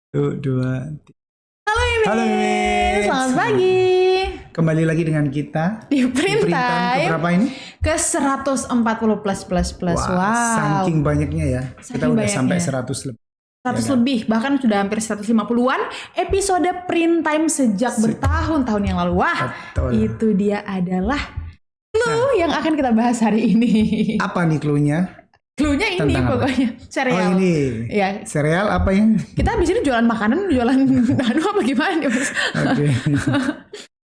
Dua. Halo Imin, Halo Imin. selamat pagi. Kembali lagi dengan kita Di Print Time keberapa ini? ke 140 plus. Wow. Saking banyaknya ya. Kita Saking udah sampai banyaknya. 100 lebih. 100 lebih, bahkan sudah hampir 150-an episode Print Time sejak bertahun-tahun yang lalu. Wah, Betul. itu dia adalah clue yang akan kita bahas hari ini. Apa nih clue-nya? Clue-nya ini Tentang apa? pokoknya, Oh cereal. ini. Ya, Sereal apa yang? kita abis ini jualan makanan, jualan apa gimana nih Mas? Oke.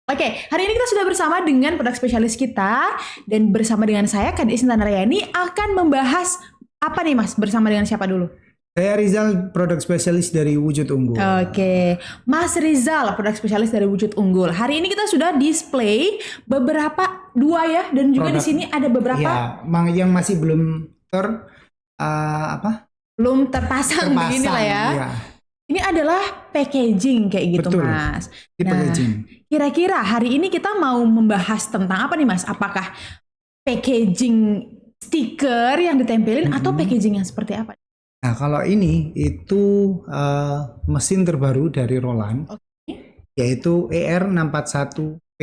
Oke, hari ini kita sudah bersama dengan produk spesialis kita dan bersama dengan saya Kadis Intanariani akan membahas apa nih Mas? Bersama dengan siapa dulu? Saya Rizal, produk spesialis dari Wujud Unggul. Oke, Mas Rizal, produk spesialis dari Wujud Unggul. Hari ini kita sudah display beberapa dua ya, dan juga Produk. di sini ada beberapa Ya, yang masih belum belum terpasang begini lah ya. Iya. Ini adalah packaging kayak gitu Betul. Mas. Ini packaging. Kira-kira hari ini kita mau membahas tentang apa nih Mas? Apakah packaging stiker yang ditempelin atau packaging yang seperti apa? Nah, kalau ini itu mesin terbaru dari Roland, yaitu ER641P.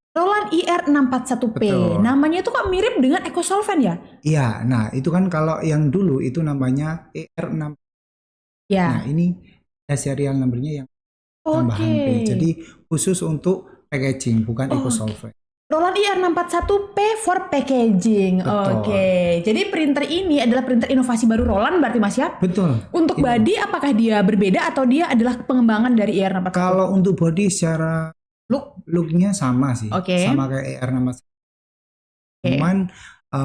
Roland IR641P. Betul. Namanya itu kok mirip dengan EcoSolvent ya? Iya, nah itu kan kalau yang dulu itu namanya ER6. Ya. Nah, ini ada serial numbernya yang tambahan Oke. P. Jadi khusus untuk packaging, bukan EcoSolvent. Roland IR641P for packaging. Betul. Oke. Jadi printer ini adalah printer inovasi baru Roland berarti Mas ya? Betul. Untuk body apakah dia berbeda atau dia adalah pengembangan dari IR641? Kalau untuk body secara looknya sama sih, Oke. sama kayak ER641. Oke. Cuman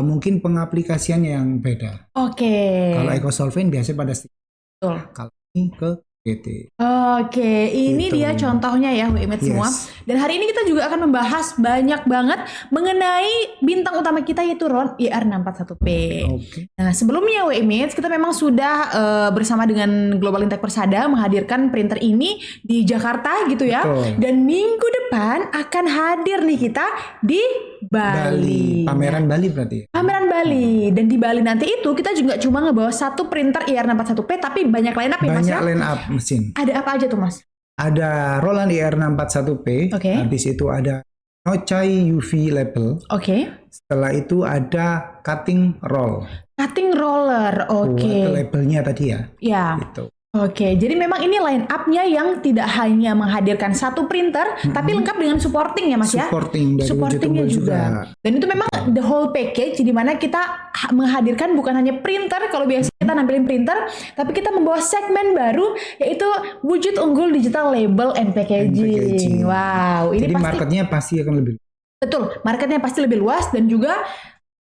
mungkin pengaplikasiannya yang beda. Oke. Kalau EcoSolvent biasanya pada stiker. Betul. Kalau ini ke GT. Oke, ini Gitu. dia contohnya ya WMED semua. Yes. Dan hari ini kita juga akan membahas banyak banget mengenai bintang utama kita yaitu Roland IR641P. Oke. Nah, sebelumnya WMED kita memang sudah bersama dengan Global Intech Persada menghadirkan printer ini di Jakarta gitu ya. Betul. Dan minggu depan akan hadir nih kita di Bali. Pameran Bali berarti. Pameran Bali. Dan di Bali nanti itu kita juga cuma ngebawa satu printer IR641P tapi banyak line up ya Mas Banyak ya? line up mesin. Ada apa aja tuh Mas? Ada Roland IR641P. Oke. Habis itu ada Nochai UV label. Oke. Setelah itu ada cutting roll. Cutting roller. Oke. Itu labelnya tadi ya. Ya. Gitu. Oke, jadi memang ini line up-nya yang tidak hanya menghadirkan satu printer, tapi lengkap dengan supporting ya Mas ya? Supporting dari Supportingnya Wujud Unggul juga. Dan itu memang the whole package, di mana kita menghadirkan bukan hanya printer, kalau biasa kita nampilin printer, tapi kita membawa segmen baru, yaitu Wujud Unggul Digital Label and Packaging. Wow, ini Jadi pasti marketnya pasti akan lebih. betul, marketnya pasti lebih luas dan juga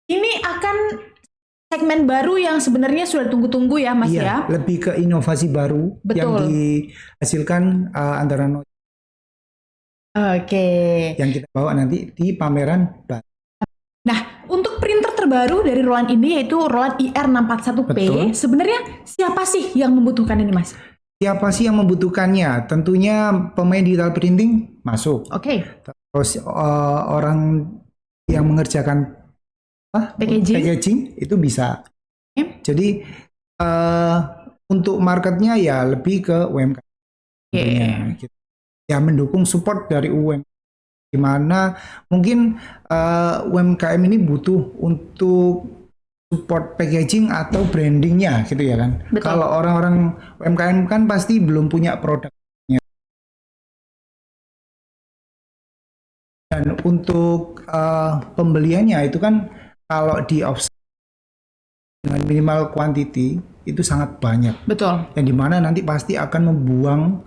ini akan segmen baru yang sebenarnya sudah tunggu-tunggu ya Mas Iya, ya. lebih ke inovasi baru yang Betul. dihasilkan antara Oke. yang kita bawa nanti di pameran Bali. Nah, untuk printer terbaru dari Roland ini yaitu Roland IR641P. Betul. Sebenarnya siapa sih yang membutuhkan ini Mas? Siapa sih yang membutuhkannya? Tentunya pemain digital printing masuk. Oke. Terus orang yang mengerjakan packaging itu bisa. Oke. Jadi untuk marketnya ya lebih ke UMKM. tentunya, gitu. Ya mendukung support dari UMKM. Di mana mungkin UMKM ini butuh untuk support packaging atau brandingnya gitu ya kan. Betul. Kalau orang-orang UMKM kan pasti belum punya produknya. Dan untuk pembeliannya itu kan kalau di offset dengan minimal quantity itu sangat banyak. Betul. Yang dimana nanti pasti akan membuang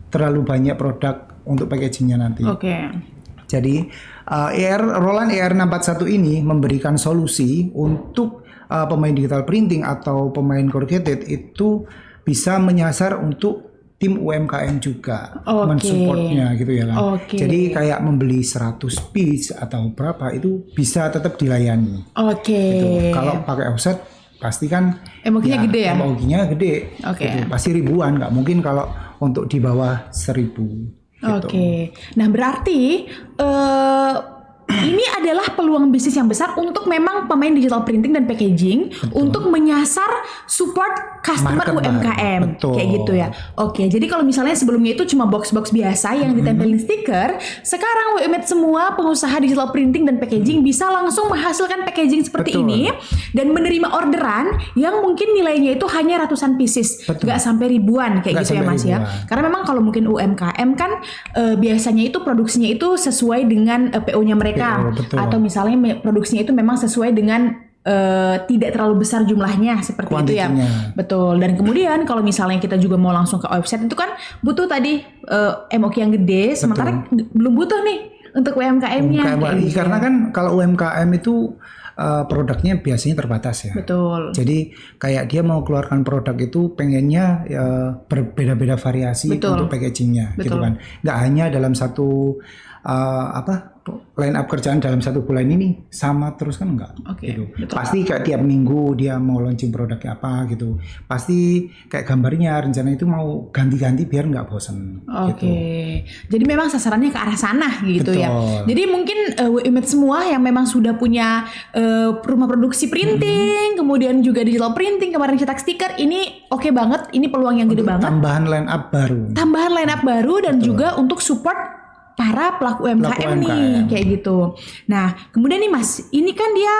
terlalu banyak produk untuk packagingnya nanti. Oke. Jadi Roland ER641 ini memberikan solusi untuk pemain digital printing atau pemain corrugated itu bisa menyasar untuk tim UMKM juga, Oke. mensupportnya gitu ya kan. Oke. Jadi kayak membeli 100 piece atau berapa itu bisa tetap dilayani. Oke. Gitu. Kalau pakai offset pasti kan MOQ-nya gede ya? MOQ-nya gede. Oke. Gitu. Pasti ribuan, nggak mungkin kalau untuk di bawah 1000. Gitu. Oke. Nah, berarti ini adalah peluang bisnis yang besar untuk memang pemain digital printing dan packaging untuk menyasar support customer Market UMKM baru. Betul. kayak gitu ya. Oke, jadi kalau misalnya sebelumnya itu cuma box-box biasa yang ditempelin stiker, sekarang WMED semua pengusaha digital printing dan packaging bisa langsung menghasilkan packaging seperti Betul. ini dan menerima orderan yang mungkin nilainya itu hanya ratusan pieces, Betul. nggak sampai ribuan kayak Nggak gitu ya sampai Mas ya. ribuan. Karena memang kalau mungkin UMKM kan biasanya itu produksinya itu sesuai dengan PO-nya mereka betul. atau misalnya produksinya itu memang sesuai dengan tidak terlalu besar jumlahnya seperti itu ya. Kuantitinya. Betul. Dan kemudian kalau misalnya kita juga mau langsung ke website itu kan butuh tadi MOQ yang gede, sementara belum butuh nih untuk UMKM-nya. kayak gitu Karena ya. kan kalau UMKM itu produknya biasanya terbatas ya. Betul. Jadi kayak dia mau keluarkan produk itu pengennya berbeda-beda variasi Betul. untuk packagingnya, gitu Betul. kan. Nggak hanya dalam satu line up kerjaan dalam satu bulan ini sama terus kan enggak. Oke, Gitu. betul. Pasti kayak tiap minggu dia mau launching produknya apa gitu. Pasti kayak gambarnya rencana itu mau ganti-ganti biar nggak bosan. Oke, Gitu. jadi memang sasarannya ke arah sana gitu ya. Betul. Jadi mungkin WMED semua yang memang sudah punya rumah produksi printing, kemudian juga digital printing, kemarin cetak stiker, ini oke banget, ini peluang yang gede banget. Tambahan line up baru. Tambahan line up baru dan juga untuk support para pelaku UMKM nih UMKM. kayak gitu. Nah, kemudian nih Mas, ini kan dia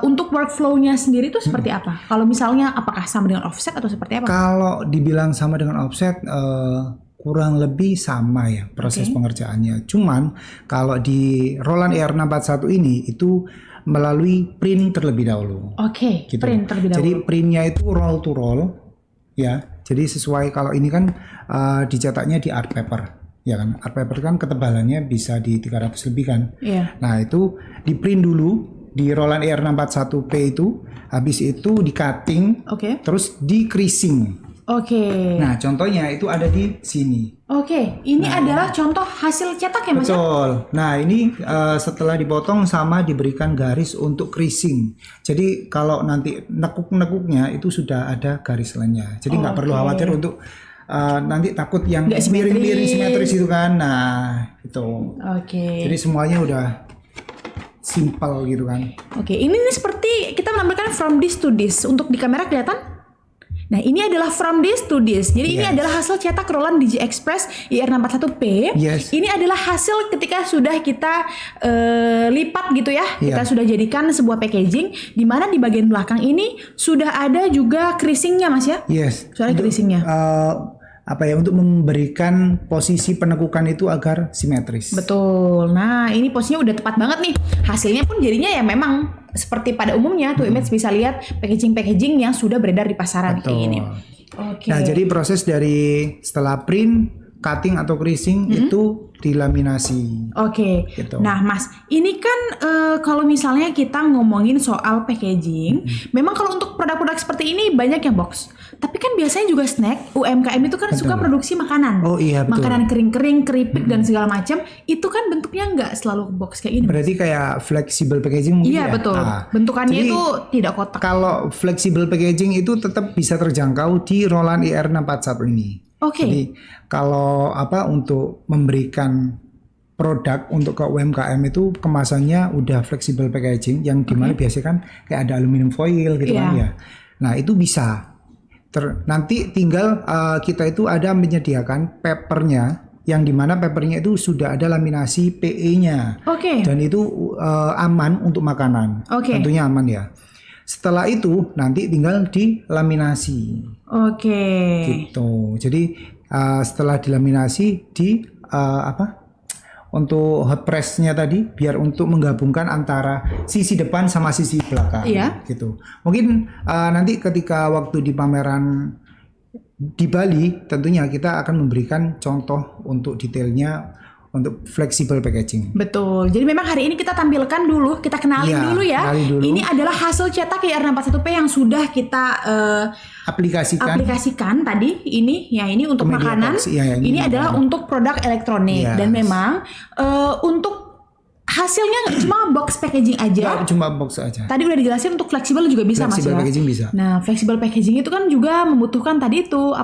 untuk workflow-nya sendiri itu seperti apa? Kalau misalnya apakah sama dengan offset atau seperti apa? Kalau dibilang sama dengan offset, kurang lebih sama ya proses Oke. pengerjaannya. Cuman kalau di Roland ER641 ini itu melalui print terlebih dahulu. Oke, Gitu. print terlebih dahulu. Jadi printnya itu roll to roll, ya. Jadi sesuai kalau ini kan dicetaknya di art paper, ya kan. Art paper kan ketebalannya bisa di 300 lebih kan. Iya. Nah itu di print dulu di Roland ER641P itu, habis itu di cutting, Oke. terus di creasing. Oke. Nah contohnya itu ada di sini. Oke, ini adalah contoh hasil cetak ya Mas? ya? Betul. Nah ini setelah dipotong sama diberikan garis untuk creasing. Jadi kalau nanti nekuk-nekuknya itu sudah ada garis lainnya. Jadi nggak perlu Oke. khawatir untuk nanti takut yang Nggak simetris. miring-miring simetris itu kan. Nah itu. Oke. Jadi semuanya udah simple gitu kan. Oke, ini nih seperti kita menampilkan from this to this. Untuk di kamera kelihatan? Nah, ini adalah from this to this. Jadi ini Yes. adalah hasil cetak Roland Digi Express IR641P. Yes. Ini adalah hasil ketika sudah kita lipat gitu ya. Kita Iya. sudah jadikan sebuah packaging di mana di bagian belakang ini sudah ada juga creasingnya Mas ya? Yes. Soalnya creasingnya. Untuk memberikan posisi penekukan itu agar simetris. Betul. Nah, ini posisinya udah tepat banget nih. Hasilnya pun jadinya ya memang seperti pada umumnya tuh Image bisa lihat packaging-packaging yang sudah beredar di pasaran kayak Betul. gini. Oke. Nah, jadi proses dari setelah print, cutting atau creasing itu dilaminasi. Oke. Gitu. Nah, Mas, ini kan kalau misalnya kita ngomongin soal packaging, memang kalau untuk produk-produk seperti ini banyak yang box. Tapi kan biasanya juga snack, UMKM itu kan suka produksi makanan. Oh iya, betul. Makanan kering-kering, keripik dan segala macam, itu kan bentuknya nggak selalu box kayak ini. Berarti kayak flexible packaging mungkin Iya, ya? betul. Ah, Bentukannya jadi itu tidak kotak. kalau flexible packaging itu tetap bisa terjangkau di Roland IR641 ini. Oke. Jadi kalau untuk memberikan produk untuk ke UMKM itu kemasannya udah flexible packaging yang dimana biasanya kan kayak ada aluminium foil gitu kan Iya. ya. Nah itu bisa. Nanti tinggal kita itu ada menyediakan papernya yang dimana papernya itu sudah ada laminasi PE-nya. Oke. Dan itu aman untuk makanan. Oke. Tentunya aman ya. Setelah itu nanti tinggal dilaminasi. Oke. Gitu. Jadi setelah dilaminasi untuk hot press-nya tadi biar untuk menggabungkan antara sisi depan sama sisi belakang. Iya. Gitu. Mungkin nanti ketika waktu di pameran di Bali tentunya kita akan memberikan contoh untuk detailnya untuk flexible packaging. Betul. Jadi memang hari ini kita tampilkan dulu, kita kenalin Iya, dulu ya. kenalin dulu. Ini adalah hasil cetak IR641P yang sudah kita aplikasikan tadi. Ini untuk Ke media makanan. box. Iya, ini adalah untuk produk elektronik. Yes. Dan memang untuk hasilnya nggak cuma box packaging aja. Nggak cuma box aja. Tadi udah dijelasin untuk fleksibel juga bisa Flexible Mas ya. packaging bisa. Nah, flexible packaging itu kan juga membutuhkan tadi itu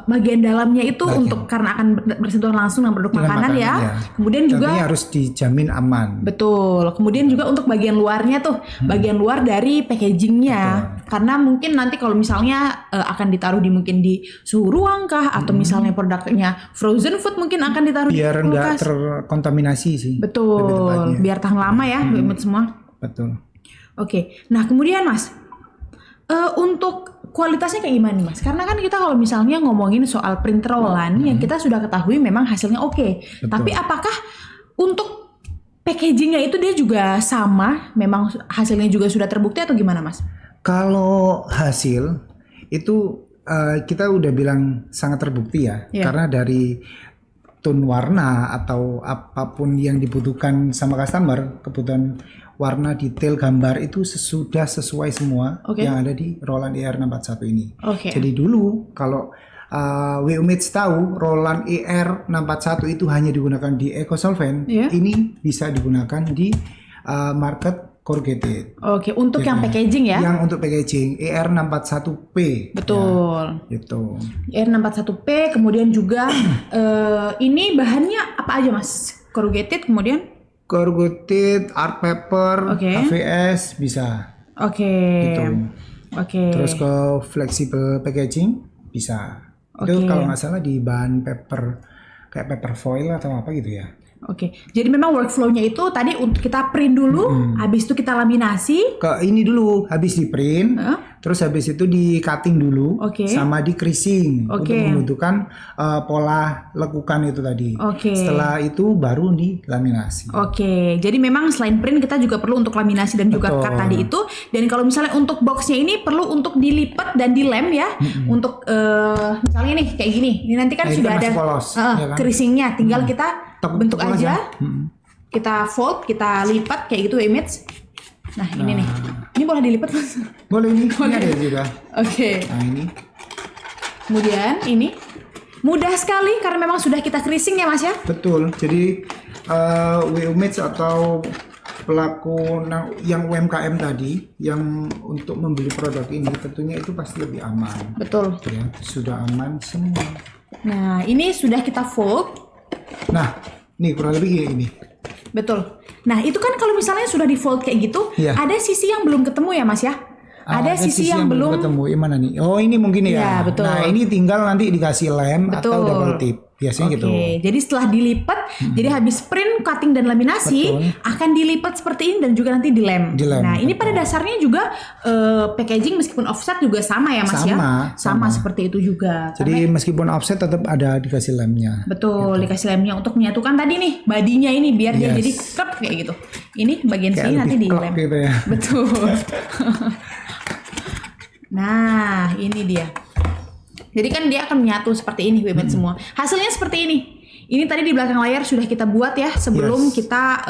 bagian dalamnya itu untuk karena akan bersentuhan langsung dengan produk makanan ya. Kemudian juga tentunya harus dijamin aman. Betul. Kemudian juga untuk bagian luarnya tuh, bagian luar dari packagingnya. Karena mungkin nanti kalau misalnya akan ditaruh mungkin di suhu ruang kah, atau misalnya produknya frozen food mungkin akan ditaruh biar di kulkas. nggak terkontaminasi sih. Betul. Biar tahan lama ya, buat semua. Betul. Oke. Nah kemudian Mas, untuk kualitasnya kayak gimana nih Mas? Karena kan kita kalau misalnya ngomongin soal printer roll-an yang kita sudah ketahui memang hasilnya oke. Tapi apakah untuk packagingnya itu dia juga sama? Memang hasilnya juga sudah terbukti atau gimana Mas? Kalau hasil itu kita udah bilang sangat terbukti ya. Karena dari tone warna atau apapun yang dibutuhkan sama customer, kebutuhan warna, detail, gambar itu sudah sesuai semua yang ada di Roland ER641 ini. Jadi dulu kalau WUMITS tahu Roland ER641 itu hanya digunakan di EcoSolvent, ini bisa digunakan di market corrugated. Untuk yang packaging ya? Yang untuk packaging ER641P. Betul. Ya, gitu. ER641P, kemudian juga ini bahannya apa aja Mas? Corrugated, kemudian? Corrugated, art paper, AVS bisa. Gitu. Terus ke flexible packaging bisa. Itu kalau nggak salah di bahan paper kayak paper foil atau apa gitu ya. Jadi memang workflow-nya itu tadi untuk kita print dulu, habis itu kita laminasi. Ke ini dulu, habis di print, terus habis itu di cutting dulu, sama di creasing untuk membutuhkan pola lekukan itu tadi. Setelah itu baru di laminasi. Jadi memang selain print kita juga perlu untuk laminasi dan juga cut tadi itu. Dan kalau misalnya untuk boxnya ini perlu untuk dilipat dan dilem ya. Untuk misalnya nih kayak gini, ini nanti kan sudah ada creasingnya, tinggal kita bentuk aja, kita fold, kita lipat kayak gitu image. Nah ini nih, ini boleh dilipat Mas? Boleh ini ada juga. Nah ini. Kemudian ini mudah sekali karena memang sudah kita creasing ya Mas ya. Betul. Jadi WUMITS atau pelaku yang UMKM tadi yang untuk membeli produk ini tentunya itu pasti lebih aman. Betul. Ya, sudah aman semua. Nah ini sudah kita fold. Nah, nih kurang lebih ini. Betul. Nah, itu kan kalau misalnya sudah di fold kayak gitu, ada sisi yang belum ketemu ya, Mas ya? Ada sisi yang belum ketemu. Yang mana nih? Oh, ini mungkin ya. Betul. Nah, ini tinggal nanti dikasih lem atau double tip. Biasanya gitu. Jadi setelah dilipat, jadi habis print, cutting dan laminasi akan dilipat seperti ini dan juga nanti dilem. Nah, ini pada dasarnya juga packaging meskipun offset juga sama ya, Mas ya? Sama seperti itu juga. Jadi meskipun offset tetap ada dikasih lemnya. Betul, dikasih lemnya untuk menyatukan tadi nih badinya ini biar dia jadi klep kayak gitu. Ini bagian sini nanti dilem. Gitu ya. Betul. Nah, ini dia. Jadi kan dia akan menyatu seperti ini semua. Hasilnya seperti ini. Ini tadi di belakang layar sudah kita buat ya sebelum kita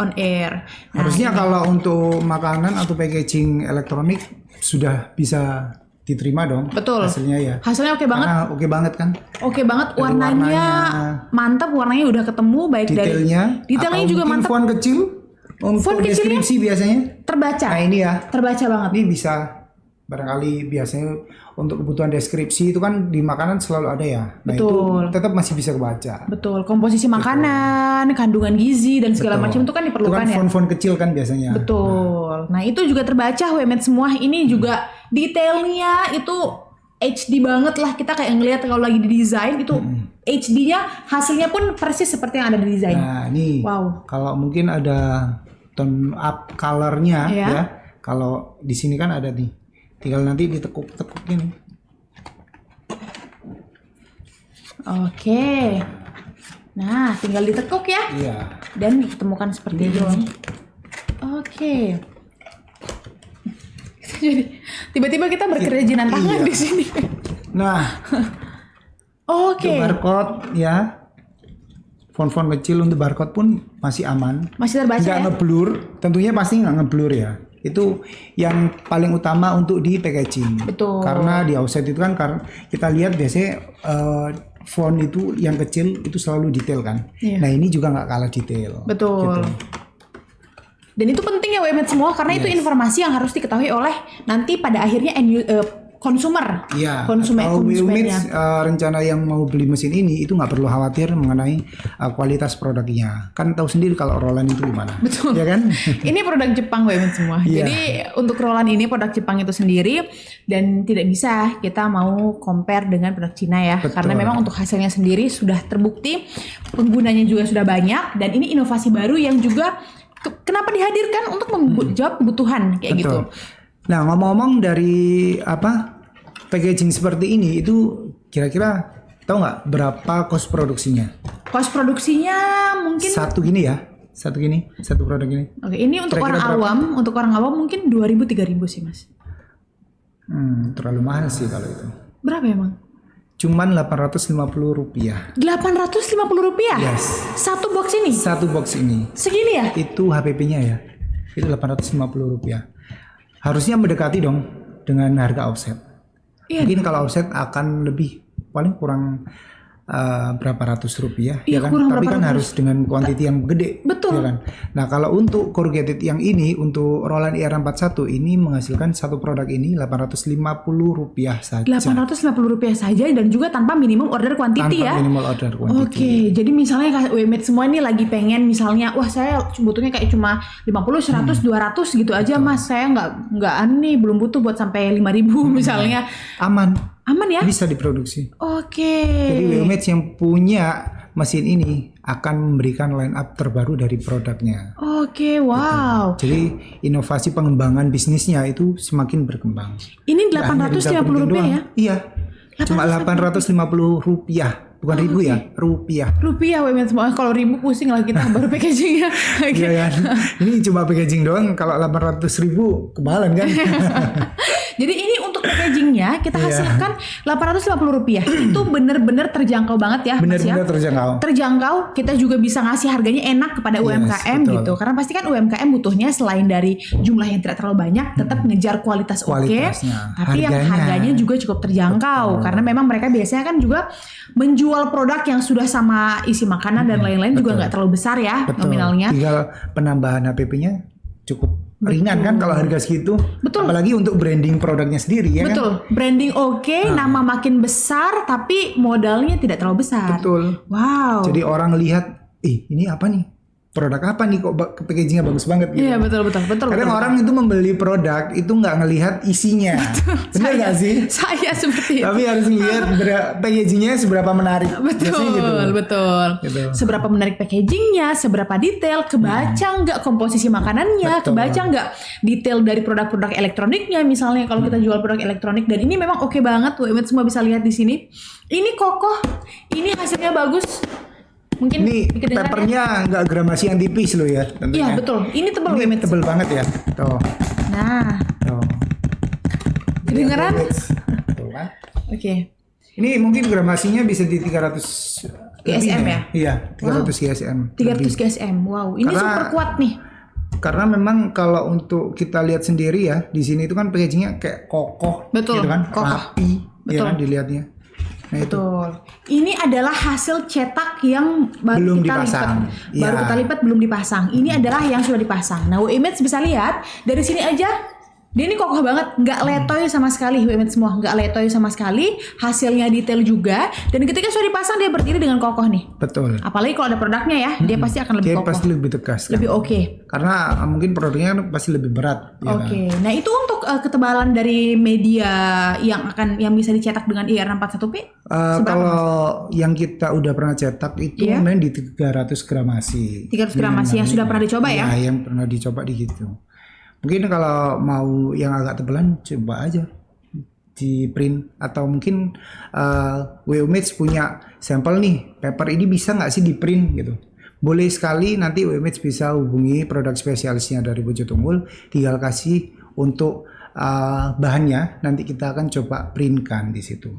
on air. Nah, harusnya kalau untuk makanan atau packaging elektronik sudah bisa diterima dong. Betul. Hasilnya ya. Hasilnya oke banget. Oke banget kan? Oke banget. Warnanya mantap. Warnanya udah ketemu baik detailnya juga mantap. Font kecil untuk deskripsi biasanya terbaca. Nah ini ya. Terbaca banget. Ini bisa. Barangkali biasanya untuk kebutuhan deskripsi itu kan di makanan selalu ada ya. Nah itu tetap masih bisa kebaca. Betul. Komposisi makanan, kandungan gizi dan segala macam itu kan diperlukan itu kan font-font kecil kan biasanya. Betul. Nah itu juga terbaca semua. Ini juga detailnya itu HD banget lah. Kita kayak ngelihat kalau lagi di desain itu HD-nya hasilnya pun persis seperti yang ada di desain. Nah nih kalau mungkin ada tone up color-nya ya. Kalau di sini kan ada nih. Tinggal nanti ditekuk-tekuknya nih. Oke. Nah, tinggal ditekuk ya. Iya. Dan ditemukan seperti itu. Oke. Jadi tiba-tiba kita berkerajinan tangan di sini. Nah. Oke. Barcode ya. Font-font kecil untuk barcode pun masih aman. Masih terbaca nggak ngeblur. Tentunya pasti nggak ngeblur ya. Itu yang paling utama untuk di packaging. Betul. Karena di offset itu kan karena kita lihat biasanya font itu yang kecil itu selalu detail kan. Nah ini juga nggak kalah detail. Betul. Gitu. Dan itu penting ya WMED semua karena itu informasi yang harus diketahui oleh nanti pada akhirnya konsumer. Iya. Konsumennya. Wheelmates rencana yang mau beli mesin ini itu nggak perlu khawatir mengenai kualitas produknya. Kan tahu sendiri kalau Roland itu gimana. Betul. Ya kan? Ini produk Jepang Wheelmates semua. Iya. Jadi untuk Roland ini produk Jepang itu sendiri dan tidak bisa kita mau compare dengan produk Cina ya. Betul. Karena memang untuk hasilnya sendiri sudah terbukti, penggunanya juga sudah banyak dan ini inovasi baru yang juga kenapa dihadirkan untuk menjawab kebutuhan kayak gitu. Nah, ngomong-ngomong dari packaging seperti ini itu kira-kira tahu nggak berapa kos produksinya? Kos produksinya mungkin Satu produk ini. Oke, ini untuk Kira-kira orang awam mungkin 2.000-3.000 sih, Mas. Terlalu mahal sih kalau itu. Berapa emang? Cuman Rp850. Rp850? Yes. Satu box ini? Satu box ini. Segini ya? Itu HPP-nya ya. Itu Rp850. Harusnya mendekati dong dengan harga offset. Iya. Mungkin kalau offset akan lebih paling kurang berapa ratus rupiah, Iya, ya kan? kurang Tapi berapa kan ratus. harus dengan kuantiti yang gede, Betul. ya kan? Nah, kalau untuk corrugated yang ini, untuk Roland IR41 ini menghasilkan satu produk ini Rp850 saja. Rp850 saja dan juga tanpa minimum order quantity Tanpa ya. minimal order quantity. Oke, jadi misalnya Wheelmates semua ini lagi pengen misalnya, wah saya butuhnya kayak cuma 50, 100, 200 gitu aja Mas. Saya nggak nih, belum butuh buat sampai 5.000 misalnya. Aman ya? Bisa diproduksi. Oke. Jadi Wheelmates yang punya mesin ini akan memberikan line up terbaru dari produknya. Oke, wow. Jadi inovasi pengembangan bisnisnya itu semakin berkembang. Ini Nggak hanya di Rp850 doang. ya? Iya. Cuma Rp850. Bukan ribu ya, rupiah. Rupiah Wheelmates semua. Kalau ribu pusing lah kita baru packagingnya. Oke. Iya kan? Ini cuma packaging doang. Kalau 800.000 kemahalan kan? Jadi ini untuk packagingnya kita hasilkan Rp850. Itu bener-bener terjangkau banget ya, Mas ya. Benar-benar terjangkau. Terjangkau, kita juga bisa ngasih harganya enak kepada UMKM betul. gitu. Karena pasti kan UMKM butuhnya selain dari jumlah yang tidak terlalu banyak, tetap ngejar kualitas oke, Kualitasnya. tapi yang harganya juga cukup terjangkau. Karena memang mereka biasanya kan juga menjual produk yang sudah sama isi makanan dan lain-lain juga nggak terlalu besar ya nominalnya. Tinggal penambahan HPP-nya cukup ringan kan kalau harga segitu. Betul. Apalagi untuk branding produknya sendiri ya Betul, branding oke, nama makin besar, tapi modalnya tidak terlalu besar. Betul. Wow. Jadi orang lihat, ini apa nih? Produk apa nih kok packagingnya bagus banget gitu. Iya betul. Kadang orang itu membeli produk itu nggak ngelihat isinya. Benar nggak sih? Saya seperti itu. Tapi harus ngelihat packagingnya seberapa menarik. Betul, Biasanya gitu. betul. Gitu. Seberapa menarik packagingnya, seberapa detail, kebaca nggak komposisi makanannya, Betul. kebaca nggak detail dari produk-produk elektroniknya, misalnya kalau kita jual produk elektronik, dan ini memang oke banget, Wheelmates semua bisa lihat di sini. Ini kokoh, ini hasilnya bagus. Mungkin Ini kedengarannya- papernya nggak gramasi yang tipis loh ya. Tentunya. Iya betul, ini tebal Ini Wheelmates. tebel banget ya. Tuh. Nah, Tuh. kedengeran? Tuh kan. Oke. Ini mungkin gramasinya bisa di 300 GSM lebih ya? Iya, 300 GSM. 300 lebih. GSM, wow, ini Karena- super kuat nih. Karena memang kalau untuk kita lihat sendiri ya, di sini itu kan packagingnya kayak kokoh, Betul, gitu kan, kokoh. rapi, ya Betul. kan dilihatnya. Nah itu Betul. Ini adalah hasil cetak yang baru Belum kita dipasang. lipat. Baru Iya. kita lipat belum dipasang. Ini adalah yang sudah dipasang. Nah, Wheelmates bisa lihat dari sini aja. Dia ini kokoh banget, nggak letoy sama sekali. Wheelmates semua nggak letoy sama sekali. Hasilnya detail juga. Dan ketika sudah dipasang dia berdiri dengan kokoh nih. betul. Apalagi kalau ada produknya ya, dia pasti akan lebih Dia kokoh, pasti lebih tegas. Kan? lebih oke. Karena mungkin produknya kan pasti lebih berat. Ya kan? Oke, nah itu untuk ketebalan dari media yang bisa dicetak dengan IR61P. Kalau yang kita udah pernah cetak itu Iya. main di 300 gramasi. 300 gramasi yang sudah pernah dicoba ya? Iya, yang pernah dicoba di gitu. Mungkin kalau mau yang agak tebelan coba aja di print atau mungkin Wheelmates punya sampel nih paper ini bisa nggak sih di print gitu. Boleh sekali nanti Wheelmates bisa hubungi produk spesialisnya dari Wujud Unggul, tinggal kasih untuk bahannya nanti kita akan coba printkan di situ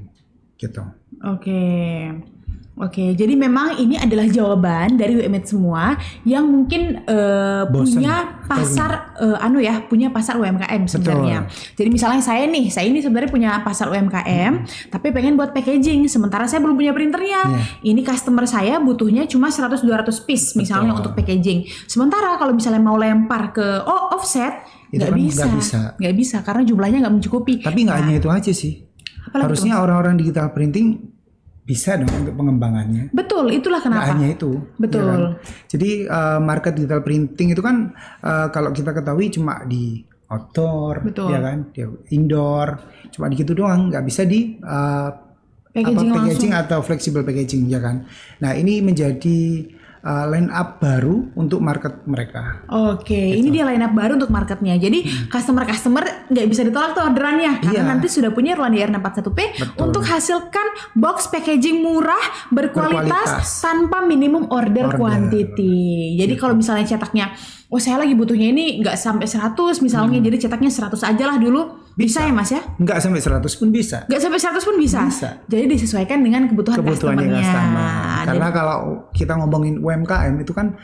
gitu. Oke. Oke, jadi memang ini adalah jawaban dari WMH semua yang mungkin Bosen. punya pasar punya pasar UMKM sebenarnya. Jadi misalnya saya ini sebenarnya punya pasar UMKM, tapi pengen buat packaging, sementara saya belum punya printernya. Ini customer saya butuhnya cuma 100-200 piece misalnya untuk packaging. Sementara kalau misalnya mau lempar ke offset nggak bisa karena jumlahnya nggak mencukupi. Tapi nggak hanya itu aja sih. Harusnya orang-orang digital printing bisa dong untuk pengembangannya. Betul, itulah kenapa. Nggak hanya itu. Betul. Ya kan? Jadi market digital printing itu kan kalau kita ketahui cuma di outdoor, Betul. ya kan, di indoor, cuma di gitu doang, nggak bisa di packaging atau flexible packaging, ya kan. Nah ini menjadi line up baru untuk market mereka. Oke, ini dia line up baru untuk marketnya. Jadi customer nggak bisa ditolak tuh orderannya karena nanti sudah punya Rolandia R641P untuk hasilkan box packaging murah berkualitas tanpa minimum order quantity. Jadi kalau misalnya cetaknya, saya lagi butuhnya ini nggak sampai 100 misalnya, jadi cetaknya 100 aja lah dulu. Bisa ya Mas ya? Nggak sampai 100 pun bisa. Nggak sampai 100 pun bisa? Jadi disesuaikan dengan kebutuhan customer-nya. Karena kalau kita ngomongin UMKM itu kan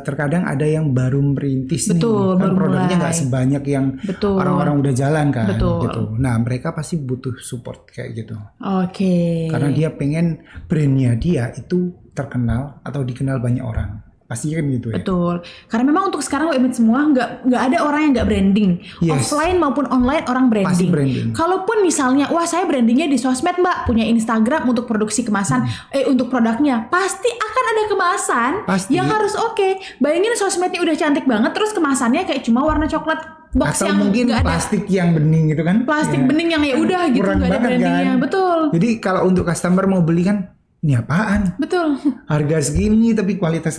terkadang ada yang baru merintis nih. Kan produknya nggak sebanyak yang orang-orang udah jalan kan. Gitu. Nah mereka pasti butuh support kayak gitu. Oke. Karena dia pengen brandnya dia itu terkenal atau dikenal banyak orang. Pasti kan gitu ya. Betul. Karena memang untuk sekarang WMH semua nggak ada orang yang nggak branding. Offline maupun online orang branding. Pasti branding. Kalaupun misalnya, saya brandingnya di sosmed Mbak, punya Instagram untuk produksi kemasan, untuk produknya, pasti akan ada kemasan yang harus oke. Bayangin sosmednya udah cantik banget, terus kemasannya kayak cuma warna coklat box atau yang mungkin plastik yang bening gitu kan. Plastik bening yang ya udah gitu, nggak ada brandingnya. Kan? Betul. Jadi kalau untuk customer mau beli kan, ini apaan? Betul. Harga segini tapi kualitas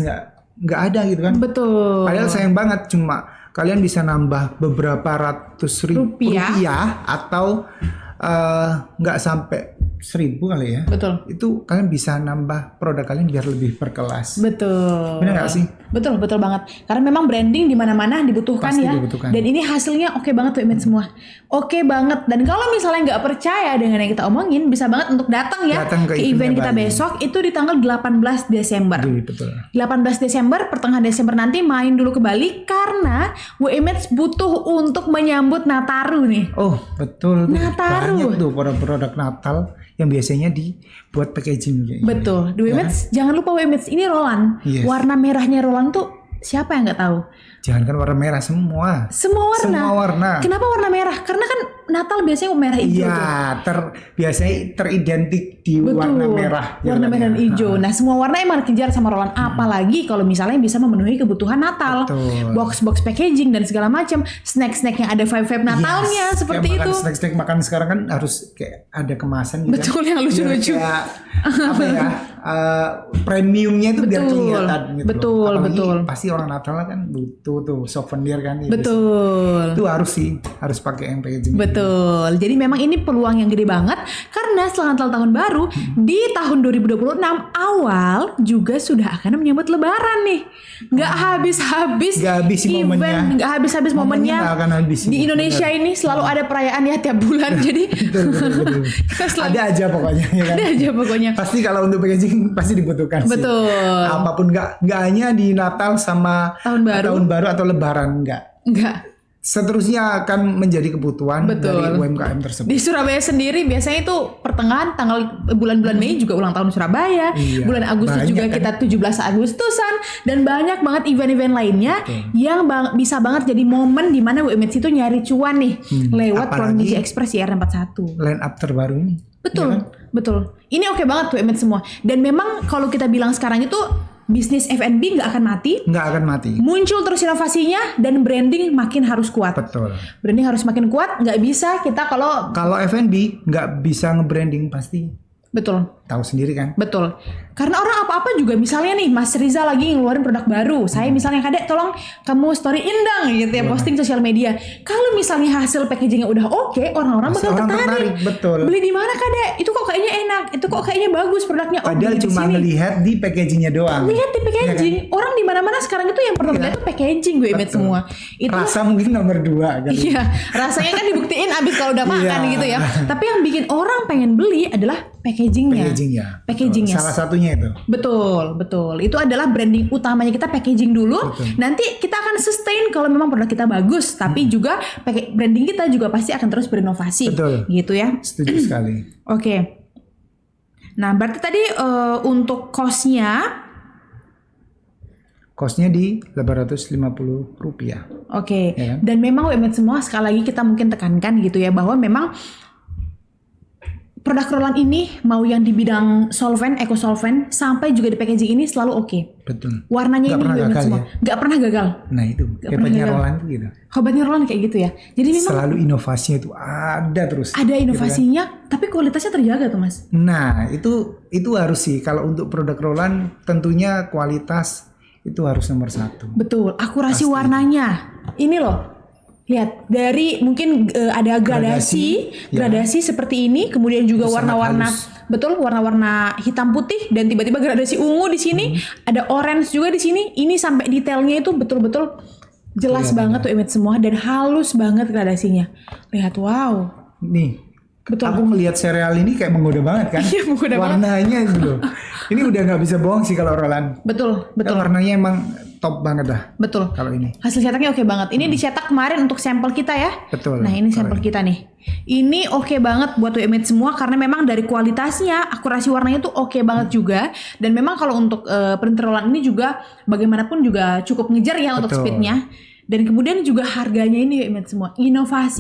nggak ada gitu kan. Betul. Padahal sayang banget, cuma kalian bisa nambah beberapa ratus ribu rupiah atau nggak sampai 1.000 kali ya. Betul. Itu kalian bisa nambah produk kalian biar lebih berkelas. Betul. Benar nggak sih? Betul banget. Karena memang branding di mana-mana dibutuhkan. Pasti dibutuhkan. Dan ini hasilnya oke banget tuh semua. Oke banget. Dan kalau misalnya nggak percaya dengan yang kita omongin, bisa banget untuk datang ke event kita besok itu di tanggal 18 Desember. Betul. 18 Desember, pertengahan Desember nanti main dulu ke Bali karena WMH butuh untuk menyambut Nataru nih. Oh, betul. Nataru. Banyak tuh produk Natal yang biasanya dibuat packaging. Betul. Di WMH, jangan lupa WMH ini Roland. Warna merahnya Roland tuh siapa yang nggak tahu? Jangan kan warna merah semua. Semua warna. Kenapa warna merah? Karena kan Natal biasanya merah hijau. Iya, biasanya teridentik di warna merah. Warna merah dan hijau. Nah, semua warna emang dikejar sama Roland. Apalagi kalau misalnya bisa memenuhi kebutuhan Natal. Box-box packaging dan segala macam. Snack-snack yang ada vibe-vibe Natalnya seperti itu. Snack-snack makan sekarang kan harus kayak ada kemasan. Betul, yang lucu-lucu. Apa ya? Premiumnya itu biar kelihatan gitu. Betul. Pasti orang Natal kan butuh tuh souvenir kan. Betul. Itu harus pakai yang packaging. Betul. Jadi memang ini peluang yang gede banget karena setelah Natal tahun baru di tahun 2026 awal juga sudah akan menyambut Lebaran nih. Nggak habis-habis event, nggak habis-habis momennya. Di Indonesia ini selalu ada perayaan ya tiap bulan. Jadi betul. Ada aja pokoknya. Ya kan? Ada aja pokoknya. Pasti kalau untuk packaging pasti dibutuhkan. Betul. Sih. Apapun nggak hanya di Natal sama tahun baru atau Lebaran nggak. Seterusnya akan menjadi kebutuhan dari UMKM tersebut. Di Surabaya sendiri biasanya itu pertengahan bulan-bulan Mei juga ulang tahun Surabaya. Bulan Agustus juga kan? Kita 17 Agustusan dan banyak banget event-event lainnya yang bisa banget jadi momen di mana UMH itu nyari cuan nih lewat Promisi Express IR61. Line up terbaru ini. Betul, ya kan? Betul. Ini oke banget UMH semua. Dan memang kalau kita bilang sekarang itu bisnis F&B nggak akan mati. Muncul terus inovasinya dan branding makin harus kuat. Betul. Branding harus makin kuat. Nggak bisa kita kalau F&B nggak bisa nge-branding pasti. Betul. Tahu sendiri kan? Betul. Karena orang apa-apa juga misalnya nih Mas Riza lagi ngeluarin produk baru. Saya misalnya Kadek tolong kamu storyin dong gitu ya, posting sosial media. Kalau misalnya hasil packagingnya udah oke, orang-orang bakal tertarik. Betul. Beli di mana Kadek? Itu kok kayaknya enak. Itu kok kayaknya bagus produknya. Padahal cuma ngelihat di packagingnya doang. Lihat di packaging. Ya kan? Orang di mana-mana sekarang itu yang perlu lihat tuh packaging gue image semua. Itu rasa mungkin nomor 2 kan. Iya, rasanya kan dibuktiin abis kalau udah makan gitu ya. Tapi yang bikin orang pengen beli adalah packaging packagingnya. Packagingnya. Salah satunya itu. Betul. Itu adalah branding utamanya kita, packaging dulu. Betul. Nanti kita akan sustain kalau memang produk kita bagus, tapi juga branding kita juga pasti akan terus berinovasi. Betul. Gitu ya. Setuju sekali. Oke. Nah, berarti tadi untuk cost-nya di Rp850. Oke. Ya kan? Dan memang WMH semua sekali lagi kita mungkin tekankan gitu ya, bahwa memang produk Roland ini mau yang di bidang solvent, eco solvent, sampai juga di packaging ini selalu oke. Betul. Warnanya Nggak ini pernah WMH gagal semua. ya? Nggak pernah gagal. Nah itu, Nggak pernah hebatnya gagal. Roland tuh gitu. Hebatnya Roland kayak gitu ya. Jadi memang Selalu inovasinya itu ada terus. ada inovasinya, tapi kualitasnya terjaga tuh Mas. Nah itu harus sih, kalau untuk produk Roland tentunya kualitas itu harus nomor 1. Betul, akurasi Pasti. warnanya. Ini loh. Lihat, dari mungkin ada gradasi seperti ini, kemudian juga Itu sangat warna-warna, halus. betul, warna-warna hitam putih dan tiba-tiba gradasi ungu di sini, ada orange juga di sini. Ini sampai detailnya itu betul-betul jelas banget tuh image semua dan halus banget gradasinya. Lihat, wow. Nih, Betul. aku ngelihat serial ini kayak menggoda banget kan. Iya, menggoda banget. Warnanya gitu. Ini udah nggak bisa bohong sih kalau Roland. Betul. Warnanya emang top banget dah. Betul. Kalau ini. Hasil cetaknya oke banget. Ini dicetak kemarin untuk sampel kita ya. Betul. Nah ini sampel kita nih. Ini oke banget buat WMH semua karena memang dari kualitasnya, akurasi warnanya tuh oke banget juga. Dan memang kalau untuk printer Roland ini juga bagaimanapun juga cukup ngejar ya untuk Betul. speednya. Dan kemudian juga harganya ini WMH semua.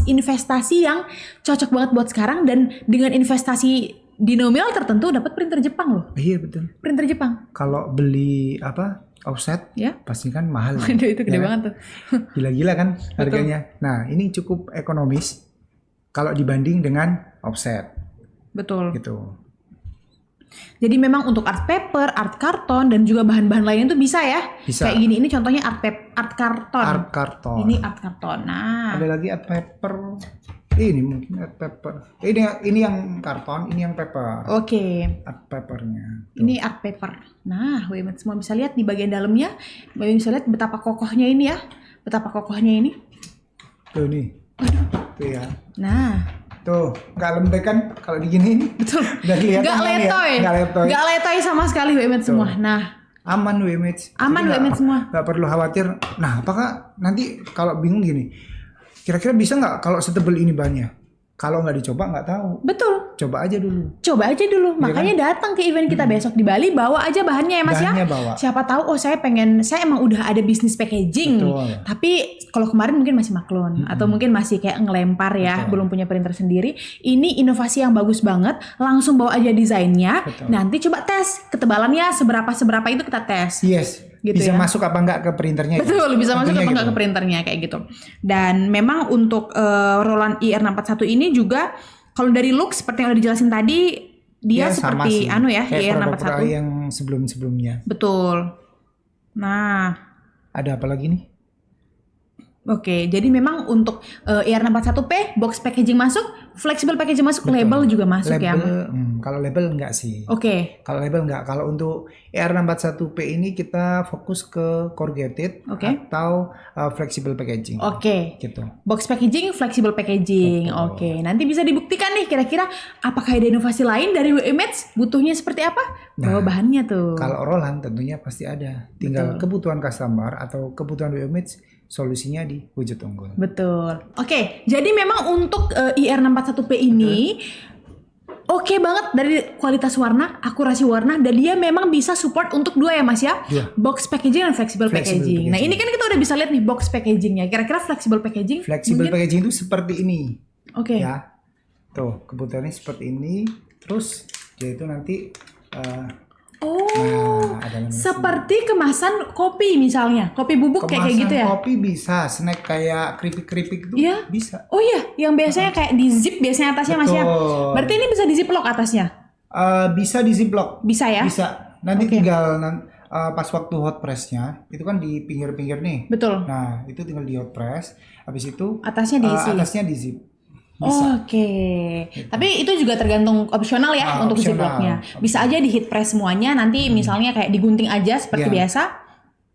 Investasi yang cocok banget buat sekarang, dan dengan investasi di nominal tertentu dapat printer Jepang loh. Iya betul. Printer Jepang. Kalau beli offset, Ya. pasti kan mahal. Waduh, itu gede Ya kan? banget tuh. Gila-gila kan harganya. Nah ini cukup ekonomis kalau dibanding dengan offset Betul. gitu. Jadi memang untuk art paper, art karton, dan juga bahan-bahan lainnya itu bisa ya. Bisa. Kayak gini, ini contohnya art karton. Art karton. Ini art karton. Nah, Ada lagi art paper. Ini mungkin art paper. Ini yang karton, ini yang paper. oke. Art papernya. Ini art paper. Nah, WMH semua bisa lihat di bagian dalamnya. WMH bisa lihat betapa kokohnya ini ya. Betapa kokohnya ini. Tuh nih. Tuh ya. Nah, Tuh, nggak lembek kan kalau diginiin. betul. Udah kelihatan Nggak kan ya? letoy. Nggak letoy. Nggak letoy sama sekali WMH semua. Nah, Aman WMH. Aman Jadi WMH semua. Nggak perlu khawatir. Nah, apakah nanti kalau bingung gini, kira-kira bisa nggak kalau setebel ini bannya? Kalau nggak dicoba nggak tahu. betul. Coba aja dulu. Coba aja dulu. Makanya datang ke event kita besok di Bali, bawa aja bahannya ya Mas Bahannya ya. bawa. Siapa tahu saya emang udah ada bisnis packaging. Betul. Tapi kalau kemarin mungkin masih maklun atau mungkin masih kayak ngelempar ya, belum punya printer sendiri. Ini inovasi yang bagus banget. Langsung bawa aja desainnya. Betul. Nanti coba tes ketebalannya seberapa itu kita tes. Yes. Gitu bisa ya. masuk apa enggak ke printernya? Betul, bisa masuk Tentunya apa enggak gitu. ke printernya kayak gitu. Dan memang untuk Roland IR641 ini juga kalau dari look seperti yang udah dijelasin tadi, dia Ya, sama seperti sih. ya, Kayak produk-produk IR641. yang sebelum-sebelumnya. Betul. Nah, Ada apa lagi nih? oke, jadi memang untuk IR641P box packaging masuk, flexible packaging masuk, Betul. label juga masuk ya. Kalau label enggak sih. Oke. Kalau label enggak. Kalau untuk ER641P ini kita fokus ke corrugated Oke. atau flexible packaging. Oke. Gitu. Box packaging, flexible packaging. Betul. Oke, nanti bisa dibuktikan nih kira-kira apakah ada inovasi lain dari WMH, butuhnya seperti apa? Bawa bahannya tuh. Kalau Roland tentunya pasti ada. Tinggal kebutuhan customer atau kebutuhan WMH, solusinya di wujud unggul. Betul. Oke, jadi memang untuk IR641P ini oke banget dari kualitas warna, akurasi warna, dan dia memang bisa support untuk dua ya Mas ya. Iya. Box packaging dan flexible packaging. Nah, ini kan kita udah bisa lihat nih box packagingnya. Kira-kira flexible packaging? Flexible mungkin? packaging itu seperti ini. Oke. Ya. Tuh, kebutuhannya seperti ini. Terus dia itu nanti Oh, ada namanya seperti kemasan kopi misalnya, kopi bubuk kayak kemasan gitu ya? kopi bisa, snack kayak keripik-keripik itu Iya. bisa. Oh iya, yang biasanya kayak di zip biasanya atasnya Mas ya. Betul. Berarti ini bisa di ziplock atasnya? Bisa di ziplock. Bisa ya? Bisa. Nanti Oke. tinggal pas waktu hot pressnya itu kan di pinggir-pinggir nih. Betul. Nah, itu tinggal di hot press. Habis itu Atasnya diisi. atasnya di zip. Oke, tapi itu juga tergantung opsional ya untuk opsional. ziplocknya. Bisa aja di heat press semuanya. Nanti misalnya kayak digunting aja seperti Iya. biasa.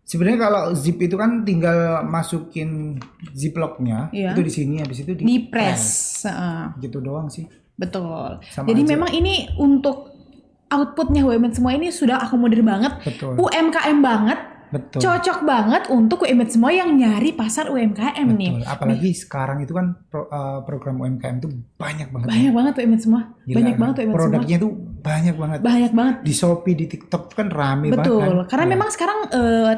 Sebenarnya kalau zip itu kan tinggal masukin ziplocknya Iya. itu di sini, habis itu Di press. Heeh. Gitu doang sih. Betul. Sama Jadi aja. memang ini untuk outputnya WMS semua ini sudah akomodir banget, Betul. UMKM banget, Betul. cocok banget untuk WMS semua yang nyari pasar UMKM nih. Betul. Apalagi sekarang itu kan program UMKM itu banyak banget. Banyak banget WMS semua, Gila, banyak banget WMS semua. produknya itu banyak banget. Banyak banget. Di Shopee, di TikTok kan rame banget. Betul, Kan? karena Iya. memang sekarang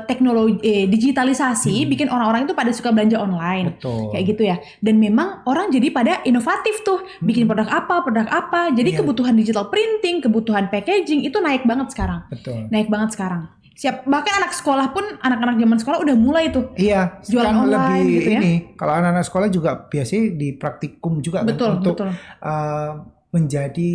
teknologi digitalisasi bikin orang-orang itu pada suka belanja online. Betul. Kayak gitu ya. Dan memang orang jadi pada inovatif tuh, bikin produk apa. Jadi Iya. kebutuhan digital printing, kebutuhan packaging itu naik banget sekarang. Betul. Naik banget sekarang. Bahkan anak sekolah pun, anak-anak zaman sekolah udah mulai tuh. Iya, Jualan kan online lebih gitu ya. ini. Kalau anak-anak sekolah juga biasanya di praktikum juga Betul, kan untuk betul. menjadi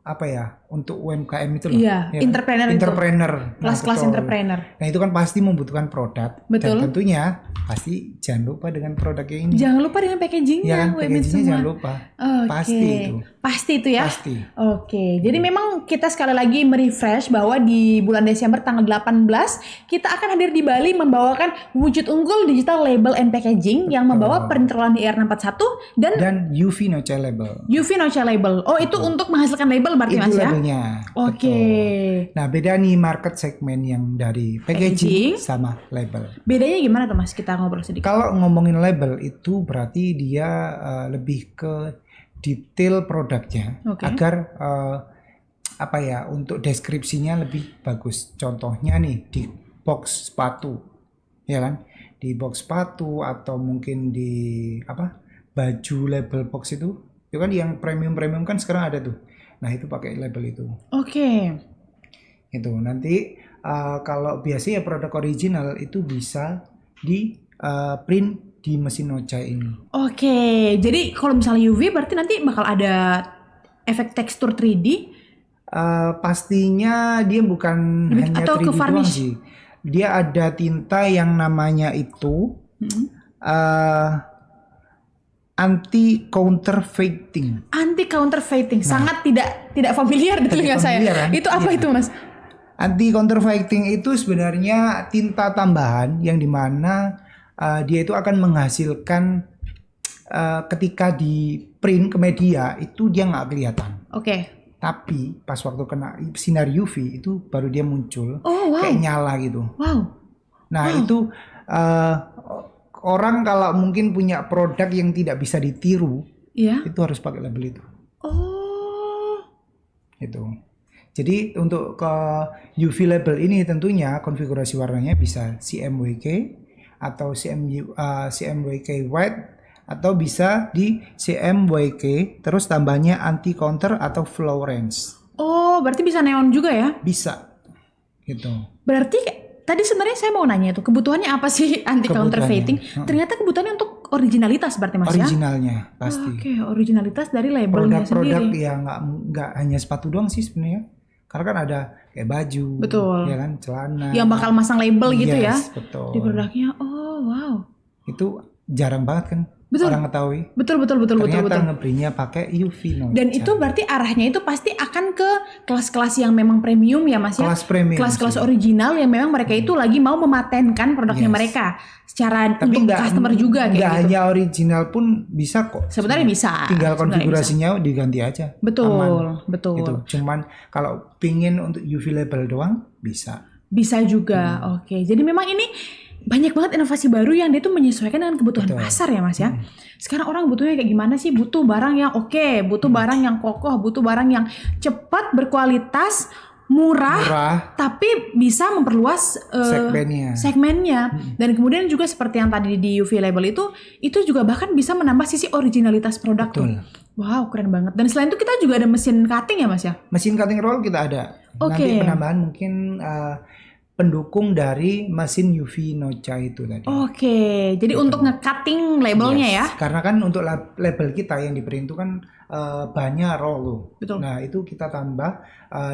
apa ya, untuk UMKM itu loh. Iya, ya kan? entrepreneur itu. Entrepreneur. Kelas-kelas betul. entrepreneur. Nah, itu kan pasti membutuhkan produk. Betul. Dan tentunya pasti jangan lupa dengan produknya ini. Jangan lupa dengan packagingnya, Ya kan, WMS packagingnya semua. jangan lupa. Oke. Pasti itu. Pasti itu ya. Pasti. Oke, jadi memang kita sekali lagi merefresh bahwa di bulan Desember tanggal 18 kita akan hadir di Bali membawakan wujud unggul digital label and packaging yang membawa printer Roland IR641 Dan UV Noce label. UV Noce label. Oh, itu untuk menghasilkan label berarti Itu Mas ya? labelnya. Oke. Betul. Nah, beda nih market segmen yang dari Packaging. packaging sama label. Bedanya gimana tuh Mas? Kita ngobrol sedikit. Kalau ngomongin label itu berarti dia lebih ke detail produknya Oke. agar apa ya, untuk deskripsinya lebih bagus. Contohnya nih di box sepatu, ya kan? Di box sepatu atau mungkin di apa, baju label box itu kan yang premium kan sekarang ada tuh. Nah, itu pakai label itu. Oke. Itu nanti kalau biasanya produk original itu bisa di print di mesin Noce ini. Oke, jadi kalau misalnya UV berarti nanti bakal ada efek tekstur 3D. Pastinya dia bukan hanya atau 3D ke doang varnish? sih. Dia ada tinta yang namanya itu anti counterfeiting. Anti counterfeiting, sangat tidak familiar di telinga saya. familiar, kan? Itu apa Iya. itu Mas? Anti counterfeiting itu sebenarnya tinta tambahan yang dimana dia itu akan menghasilkan ketika di print ke media itu dia nggak kelihatan. Oke. Tapi pas waktu kena sinar UV itu baru dia muncul, Oh, wow. kayak nyala gitu. Wow. Nah itu orang kalau mungkin punya produk yang tidak bisa ditiru, Iya. itu harus pakai label itu. Oh. Itu. Jadi untuk ke UV label ini tentunya konfigurasi warnanya bisa CMYK atau CMYK white atau bisa di CMYK terus tambahnya anti counter atau fluorescence. Oh, berarti bisa neon juga ya? Bisa. Gitu. Berarti tadi sebenarnya saya mau nanya tuh, kebutuhannya apa sih anti counterfeiting? Kebutuhannya. Ternyata kebutuhannya untuk originalitas berarti Mas ya? Originalnya pasti. Oke, originalitas dari labelnya Produk-produk sendiri. ya nggak hanya sepatu doang sih sebenarnya. Karena kan ada kayak baju, Betul. ya kan, celana. Yang bakal masang label gitu ya Yes, betul. di produknya. Oh, wow. Itu jarang banget kan Betul. orang ketahui. Betul. Ternyata nge-printnya pakai UV Noce. Dan itu berarti arahnya itu pasti akan ke kelas-kelas yang memang premium ya Mas ya? kelas premium. Kelas-kelas sih. original yang memang mereka itu lagi mau mematenkan produknya Yes. mereka secara Tapi untuk customer juga kayak nggak gitu. hanya original pun bisa kok. Sebenarnya bisa. Tinggal Sebenarnya konfigurasinya diganti aja. bisa. Betul, Aman. betul. Gitu. Cuman kalau pingin untuk UV label doang bisa. Bisa juga. Oke. Jadi memang ini banyak banget inovasi baru yang dia tuh menyesuaikan dengan kebutuhan Betul. pasar ya Mas ya. Sekarang orang butuhnya kayak gimana sih? Butuh barang yang oke, butuh barang yang kokoh, butuh barang yang cepat, berkualitas, murah. Tapi bisa memperluas segmennya. Dan kemudian juga seperti yang tadi di UV label itu juga bahkan bisa menambah sisi originalitas produk tuh. Betul. Wow, keren banget. Dan selain itu kita juga ada mesin cutting ya Mas ya? Mesin cutting roll kita ada. Oke. Nanti penambahan mungkin pendukung dari mesin UV Noce itu tadi. Oke, jadi untuk nge-cutting labelnya ya? Karena kan untuk label kita yang di print itu kan banyak roll tuh. Betul. Nah itu kita tambah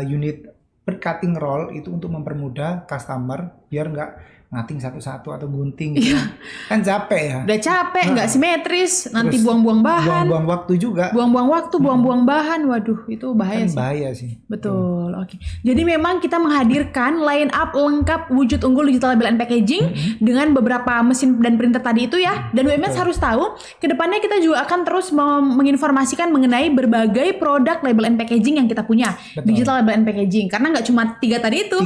unit per cutting roll itu untuk mempermudah customer biar nggak ngating satu-satu atau gunting gitu. Kan capek ya. Udah capek, nggak simetris, nanti buang-buang bahan. Buang-buang waktu juga. Buang-buang waktu, buang-buang bahan. Waduh, itu bahaya Kan sih. bahaya sih. Betul, oke. Jadi memang kita menghadirkan line up lengkap wujud unggul digital label and packaging dengan beberapa mesin dan printer tadi itu ya. Dan WMS harus tahu, kedepannya kita juga akan terus menginformasikan mengenai berbagai produk label and packaging yang kita punya. Digital label and packaging. Karena nggak cuma 3 tadi itu,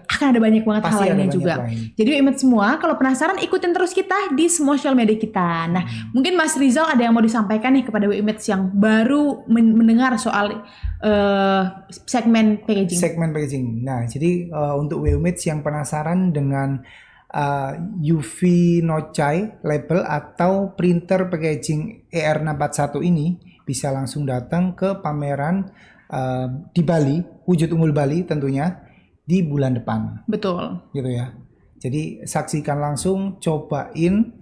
akan ada banyak banget hal lainnya juga. Jadi WMS semua, kalau penasaran ikutin terus kita di semua sosial media kita. Nah, mungkin Mas Rizal ada yang mau disampaikan nih kepada WMS yang baru mendengar soal segmen packaging. Segmen packaging. Nah, jadi untuk WMH yang penasaran dengan UV Nochai label atau printer packaging ER641 ini, bisa langsung datang ke pameran di Bali, Wujud Unggul Bali tentunya di bulan depan. Betul. Gitu ya. Jadi saksikan langsung, cobain,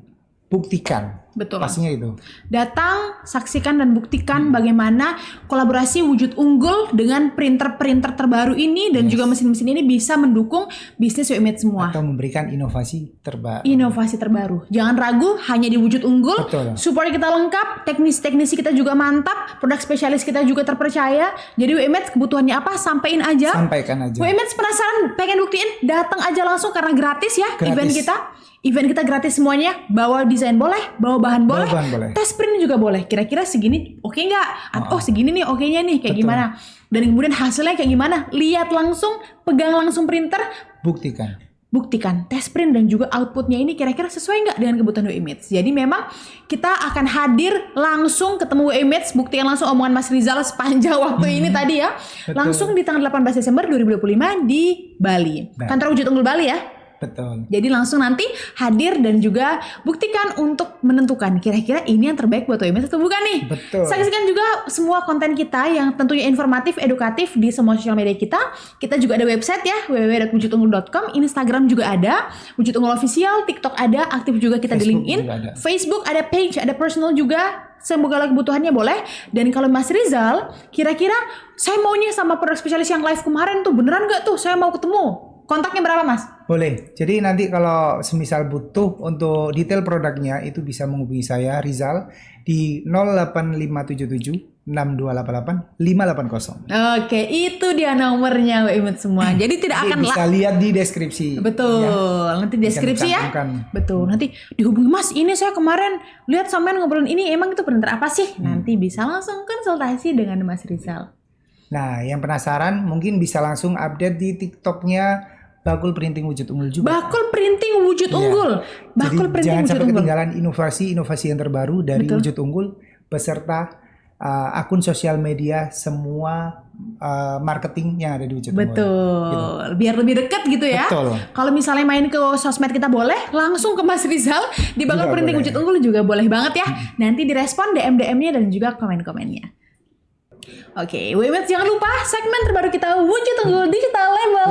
buktikan. Betul. Pastinya itu. Datang, saksikan dan buktikan bagaimana kolaborasi wujud unggul dengan printer-printer terbaru ini dan juga mesin-mesin ini bisa mendukung bisnis WMH semua. Atau memberikan inovasi terbaru. Inovasi terbaru. Jangan ragu, hanya di wujud unggul. Betul. Support kita lengkap, teknisi kita juga mantap, produk spesialis kita juga terpercaya. Jadi WMH kebutuhannya apa? Sampaikan aja. WMH penasaran, pengen buktiin, datang aja langsung karena gratis ya event kita. Event kita gratis semuanya, bawa desain boleh, bawa bahan boleh, tes print juga boleh. Kira-kira segini oke nggak? Oh segini nih okenya nih, kayak gimana? Dan kemudian hasilnya kayak gimana? Lihat langsung, pegang langsung printer, buktikan, tes print dan juga outputnya ini kira-kira sesuai nggak dengan kebutuhan WMH. Jadi memang kita akan hadir langsung ketemu WMH, buktikan langsung omongan Mas Rizal sepanjang waktu ini tadi ya. Langsung di tanggal 18 Desember 2025 di Bali. Kantor Wujud Unggul Bali ya. Betul. Jadi langsung nanti hadir dan juga buktikan untuk menentukan kira-kira ini yang terbaik buat WMH atau bukan nih. Betul. Saksikan juga semua konten kita yang tentunya informatif, edukatif di semua sosial media kita. Kita juga ada website ya, www.wujudunggul.com, Instagram juga ada, Wujud Unggul Official, TikTok ada, aktif juga kita di LinkedIn, Facebook ada page, ada personal juga. Semoga kebutuhannya boleh. Dan kalau Mas Rizal, kira-kira saya maunya sama produk spesialis yang live kemarin tuh beneran gak tuh? Saya mau ketemu. Kontaknya berapa Mas? Boleh. Jadi nanti kalau semisal butuh untuk detail produknya itu bisa menghubungi saya Rizal di 08577 6288 580. Oke, itu dia nomornya WMH semua. Jadi tidak akan bisa lihat di deskripsi. Betul. Ya. Nanti deskripsi ya. Betul. Nanti dihubungi Mas, ini saya kemarin lihat sampean ngobrolin ini, emang itu printer apa sih? Nanti bisa langsung konsultasi dengan Mas Rizal. Nah, yang penasaran mungkin bisa langsung update di TikToknya Bakul Printing Wujud Unggul juga. Bakul Printing Wujud Unggul. Bakul Jadi Printing jangan Wujud sampai Unggul. ketinggalan inovasi yang terbaru dari Wujud Unggul beserta akun sosial media semua marketing yang ada di Wujud Unggul. Betul. Gitu. Biar lebih dekat gitu ya. Betul. Kalau misalnya main ke sosmed kita boleh, langsung ke Mas Rizal di Bakul Printing Wujud Unggul juga boleh banget ya. Nanti direspon DM-DM-nya dan juga komen-komennya. Oke, WMH jangan lupa segmen terbaru kita Wujud Unggul Digital Label